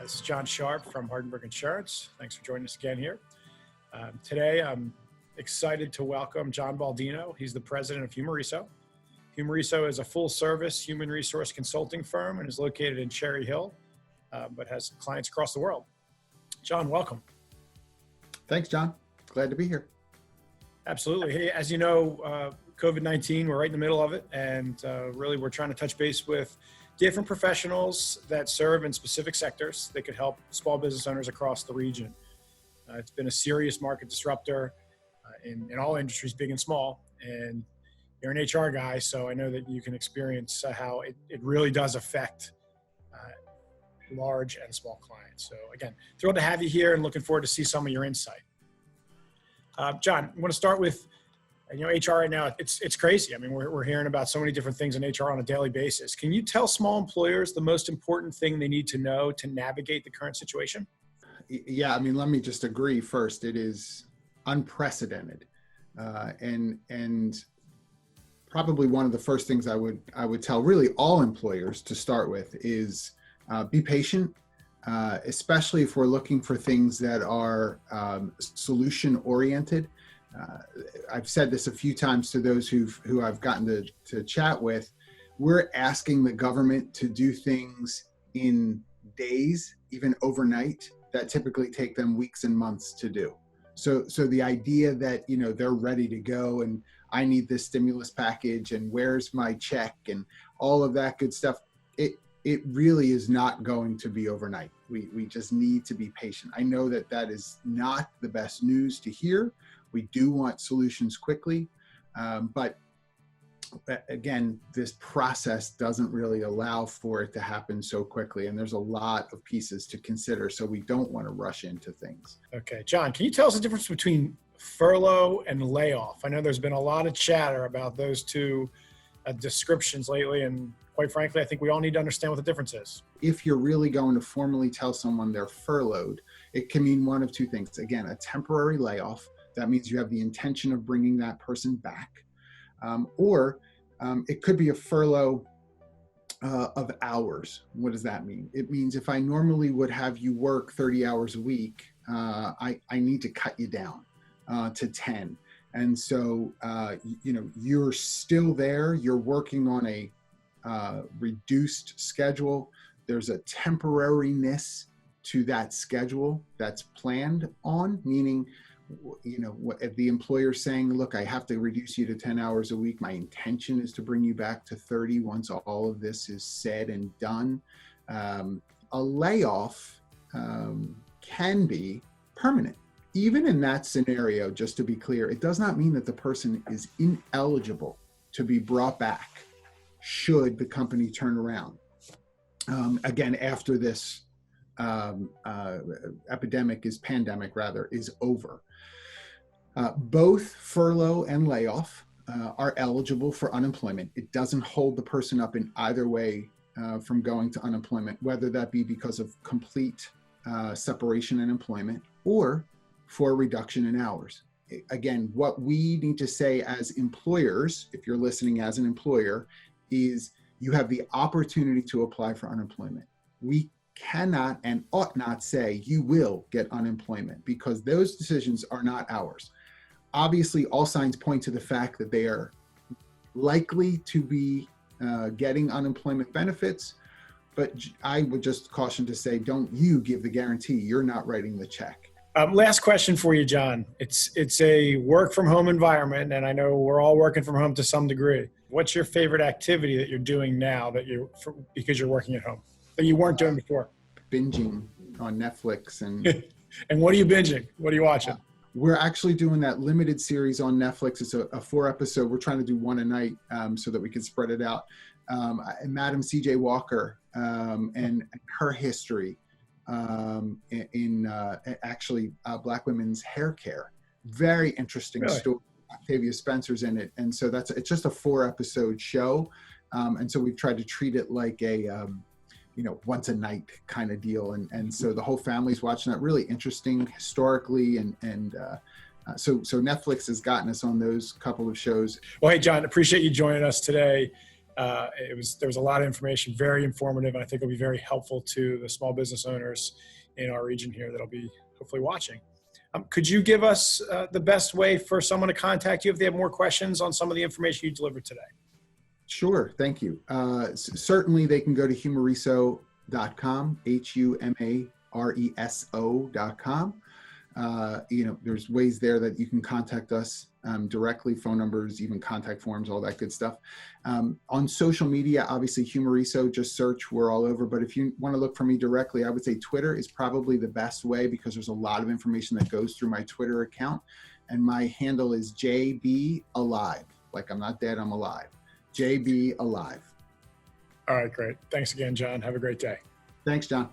This is Jon Sharp from Hardenbergh Insurance. Thanks for joining us again here. Today, I'm excited to welcome John Baldino. He's the president of Humareso. Humareso is a full-service human resource consulting firm and is located in Cherry Hill, but has clients across the world. John, welcome. Thanks, John. Glad to be here. Absolutely. Hey, as you know, COVID-19, we're right in the middle of it, and really we're trying to touch base with different professionals that serve in specific sectors that could help small business owners across the region. It's been a serious market disruptor in all industries, big and small, and you're an HR guy, so I know that you can experience how it really does affect large and small clients. So again, thrilled to have you here and looking forward to see some of your insight. John, I want to start with, HR right now, it's crazy. I mean, we're hearing about so many different things in HR on a daily basis. Can you tell small employers the most important thing they need to know to navigate the current situation? Yeah, I mean, let me just agree first. It is unprecedented. And probably one of the first things I would tell really all employers to start with is be patient, especially if we're looking for things that are solution oriented. I've said this a few times to those who I've gotten to chat with. We're asking the government to do things in days, even overnight, that typically take them weeks and months to do. So the idea that, they're ready to go and I need this stimulus package and where's my check and all of that good stuff, it really is not going to be overnight. We just need to be patient. I know that is not the best news to hear. We do want solutions quickly, but again, this process doesn't really allow for it to happen so quickly, and there's a lot of pieces to consider, so we don't want to rush into things. Okay, John, can you tell us the difference between furlough and layoff? I know there's been a lot of chatter about those two descriptions lately, and quite frankly, I think we all need to understand what the difference is. If you're really going to formally tell someone they're furloughed, it can mean one of two things. Again, a temporary layoff. That means you have the intention of bringing that person back. Or it could be a furlough of hours. What does that mean? It means if I normally would have you work 30 hours a week, I need to cut you down to 10. And so, you're still there. You're working on a reduced schedule. There's a temporariness to that schedule that's planned on, meaning, if the employer's saying, look, I have to reduce you to 10 hours a week. My intention is to bring you back to 30 once all of this is said and done. A layoff can be permanent. Even in that scenario, just to be clear, it does not mean that the person is ineligible to be brought back should the company turn around. Again, after this pandemic is over. Both furlough and layoff are eligible for unemployment. It doesn't hold the person up in either way from going to unemployment, whether that be because of complete separation in employment or for a reduction in hours. Again, what we need to say as employers, if you're listening as an employer, is you have the opportunity to apply for unemployment. We cannot and ought not say you will get unemployment because those decisions are not ours. Obviously, all signs point to the fact that they are likely to be getting unemployment benefits, but I would just caution to say, don't you give the guarantee. You're not writing the check. Last question for you, John. It's a work from home environment, and I know we're all working from home to some degree. What's your favorite activity that you're doing now because you're working at home that you weren't doing before? Binging on Netflix and And what are you binging? What are you watching? We're actually doing that limited series on Netflix. It's a 4-episode. We're trying to do one a night so that we can spread it out. Madam C.J. Walker and her history in Black women's hair care. Very interesting story. Octavia Spencer's in it, and so it's just a 4-episode show, and so we've tried to treat it like a once a night kind of deal, and so the whole family's watching that. Really interesting historically, and so Netflix has gotten us on those couple of shows. Well, hey John, appreciate you joining us today. There was a lot of information, very informative, and I think it'll be very helpful to the small business owners in our region here that'll be hopefully watching. Could you give us the best way for someone to contact you if they have more questions on some of the information you delivered today? Sure, thank you. Certainly they can go to humareso.com, HUMARESO.com. There's ways there that you can contact us directly, phone numbers, even contact forms, all that good stuff. On social media, obviously Humareso, just search, we're all over. But if you want to look for me directly, I would say Twitter is probably the best way because there's a lot of information that goes through my Twitter account. And my handle is JB Alive. Like I'm not dead, I'm alive. JB Alive. All right, great. Thanks again, John. Have a great day. Thanks, John.